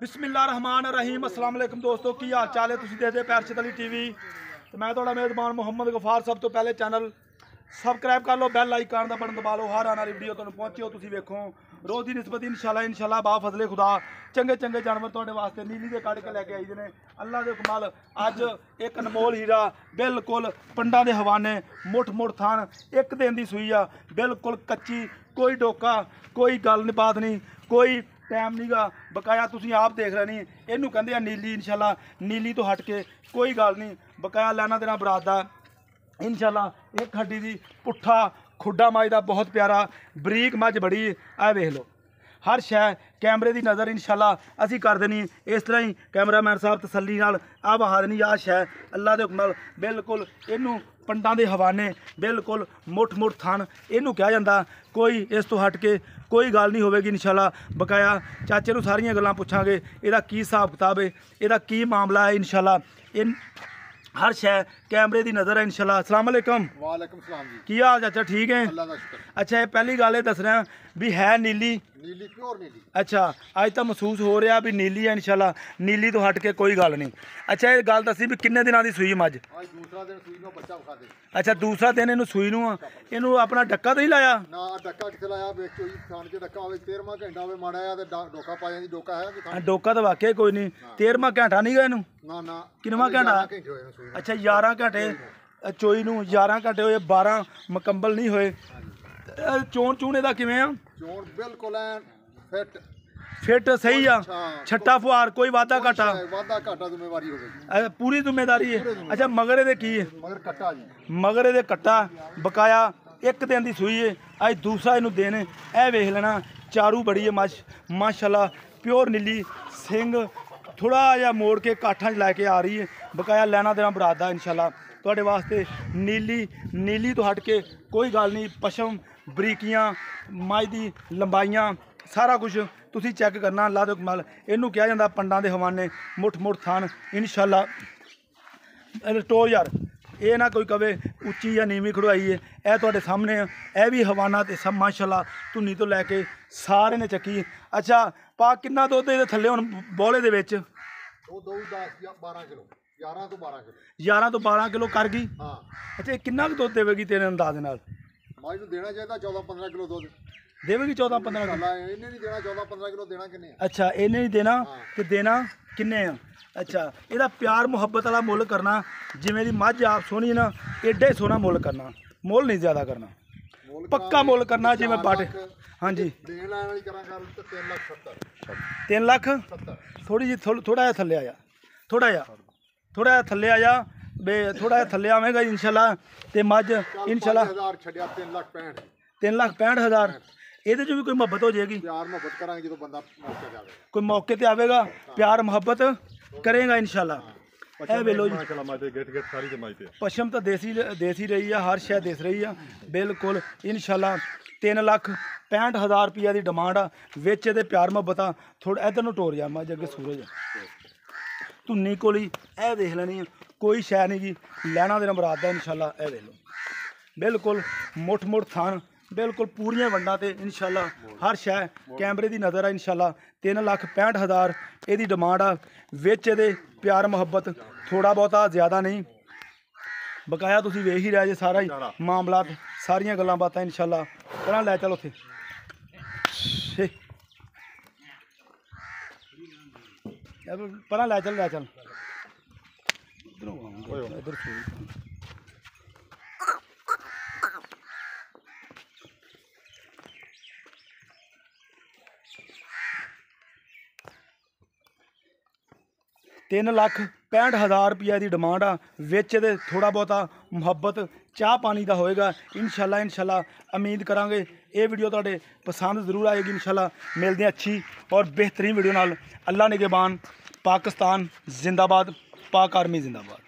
बिस्मिल्लाहिर्रहमानिर्रहीम अस्सलाम वालेकुम दोस्तों की हाल चाल है। तुसीं देखदे पैरशद अली टीवी तो मैं थोड़ा मेज़बान मुहम्मद गफार। सब तो पहले चैनल सबसक्राइब कर लो, बैल आइकन का बटन दबा लो, हर आने वाली वीडियो तुहानूं पहुंचे हो। तुसीं वेखो रोज़ की निस्बत इंशाल्लाह बा फजले खुदा चंगे चंगे जानवर तुहाडे वास्ते नीली दे कढ़ के लैके आई ने। अल्लाह दे कमाल अज एक अनमोल हीरा बिल्कुल पंडा दे हवाने मुठ मुठ थान एक दिन की सूई आ, बिल्कुल कच्ची, कोई डोका कोई गल बात नहीं, कोई टाइम नहीं गा बकाया। तुसीं आप देख रहे नहीं इनू कहंदे आ नीली। इंशाल्लाह नीली तो हट के कोई गल नहीं, बकाया लैना देना बरात दा इंशाल्लाह। एक हड्डी दी पुट्ठा खुड्डा मज दा बहुत प्यारा बरीक मझ बड़ी आ वेख लो। हर शै कैमरे की नज़र इंशाल्लाह असी कर देनी। इस तरह ही कैमरामैन साहब तसल्ली नाल आ बहा देनी आ शै अल्लाह दे हुक्म नाल बिल्कुल इनू पंडां दे हवाने बिल्कुल मुठ मुठ थन इनू कहा जाता। कोई इस तो हट के कोई गल नहीं होगी इंशाल्लाह। बकाया चाचे नूं सारियां गल्लां पुछांगे इहदा की हिसाब किताब है, इहदा की मामला है इंशाल्लाह। इन हर शै कैमरे की नज़र है इंशाल्लाह। अस्सलाम वालेकुम। वालेकुम सलाम जी। की हाल चाचा ठीक है? अल्लाह दा शुक्र। अच्छा ये पहली गल दस रहा भी है नीली नीली प्योर नीली। अच्छा अज तो महसूस हो रहा भी नीली है इंशाल्लाह, नीली तो हट के कोई गल नहीं। अच्छा ये गल दसी भी किन्ने दिनों की सूई मझ? आज दूसरा दिन सूई नो बच्चा विखा दे। अच्छा दूसरा दिन इनू सूई नूं आ, इनू अपना डक्का तो नहीं लाया? ना डक्का किथे लाया वे चोई खान के डक्का होवे 13वां घंटा होवे माड़ा आ ते डोका पा जांदी। डोका है कि डोका तो वाकई कोई नहीं। 13वां घंटा नहीं गया इनू? ना ना किनवां घंटा? अच्छा 11 घंटे चोई नूं 11 घंटे होए, 12 मुकम्मल नहीं होए। चोण चूण इहदा किवें आ? चोण बिल्कुल ऐन फिट फिट सही आ, छट्टा फुहार कोई वाधा घाटा? वाधा घाटा जिम्मेवारी होवे पूरी जिम्मेदारी है। अच्छा मगर इहदे की है? मगर कट्टा जी मगर इहदे कट्टा बकाया एक दिन की सूई है, अज दूसरा इनू दिन है। ए वेख लेना चारू बड़ी है माशाल्लाह प्योर नीली सिंह थोड़ा जिहा मोड़ के काठा च लैके आ रही है। बकाया लैना देना बरात दा इंशाल्लाह तुहाडे वास्ते नीली तो हट के कोई गल नहीं। पशम बरीकियां मझ दी लंबाइयां सारा कुछ तुसी चैक करना। अल्लाह दे कमाल इनू कहा जाता पंडां दे हवाने मुठ मुठ थान इंशाल्लाह। टोर यार ये ना कोई कवे उच्ची या नीवीं खड़वाई है, यह तुहाडे सामने यह भी हवाना ते सब माशाल्लाह धुनी तो लैके सारे ने चक्की। अच्छा पा किन्ना दुध इहदे थल्ले हुण बोले दे विच? ਉਹ ਦੋ 10 12 किलो 11 ਤੋਂ 12 किलो 11 ਤੋਂ 12 किलो कर गई। ਹਾਂ अच्छा ये किन्ना कुछ दुध देवेगी तेरे अंदाज नाल? ਮਾਈ ਨੂੰ ਦੇਣਾ ਚਾਹੀਦਾ 14 15 किलो ਦੁੱਧ। देवेगी 14-15 किलो? ਅੱਲਾ ਇਹਨੇ ਨਹੀਂ ਦੇਣਾ 14 15 किलो देना किन्ने ਆ? अच्छा इन्हें नहीं देना तो देना किन्ने आ? अच्छा ਇਹਦਾ प्यार मुहब्बत वाला मुल करना जिवें दी मझ आप सोहनी ना एडा ही सोहना मुल करना, मुल नहीं ज़्यादा करना, पक्का मुल करना जिवें बाटे। हाँ जी ਦੇਣ ਲੈਣ ਵਾਲੀ ਕਰਾਂ ਕਰ ਤੇ 3 ਲੱਖ 70 3 लाख 70 थोड़ी जी थोड़ा जिहा थल्ले आया, थोड़ा जिहा थल्ले आया बे थोड़ा जिहा थल्ले आवेगा इंशाल्लाह ते मझ इंशाल्लाह 5000 ਛੱਡਿਆ 3 ਲੱਖ 65 3,65,000 ਇਹਦੇ 'ਚ ਵੀ ਕੋਈ ਮੁਹੱਬਤ ਹੋ ਜਾਏਗੀ? ਪਿਆਰ ਮੁਹੱਬਤ ਕਰਾਂਗੇ ਜਦੋਂ ਬੰਦਾ ਮੌਕੇ ਤੇ ਆਵੇ। ਕੋਈ ਮੌਕੇ ਤੇ ਆਵੇਗਾ प्यार मुहब्बत करेगा इंशाल्लाह। ਇਹ ਵੇਲੋ ਜੀ पशम तो देसी रही है, हर शय देस रही है बिल्कुल इंशाल्लाह। 3,65,000 रुपया की डिमांड आ विच इहदे प्यार मुहब्बत आ। थोड़ा इधर नूं टोर जा मैं अगे सूरज धुन्नी कोल ही ए देख लेनी है, कोई शै नहीं गी लैना देना बरात दा इंशाल्लाह। ए देख लो बिल्कुल मुठ मुठ थान बिल्कुल पूरियां वंडां ते इंशाल्लाह हर शै कैमरे की नज़र है इंशाल्लाह। 3,65,000 ਇਹਦੀ डिमांड आ विच ਇਹਦੇ प्यार मुहब्बत थोड़ा बहुता ज़्यादा नहीं। बकाया तुसीं वेख ही रहे जे सारा ही मामला सारियां गल्लां बातां इंशाल्लाह। परा लै चल उत्थे परा लै चल इधर ₹3,65,000 रुपया की डिमांड आ विच इहदे थोड़ा बहुता मुहब्बत चाह पानी का होएगा इंशाल्लाह। उम्मीद करांगे ये वीडियो तुहाडे पसंद जरूर आएगी इंशाल्लाह। मिलते हैं अच्छी और बेहतरीन वीडियो नाल। अल्लाह निगहबान, पाकिस्तान जिंदाबाद, पाक आर्मी जिंदाबाद।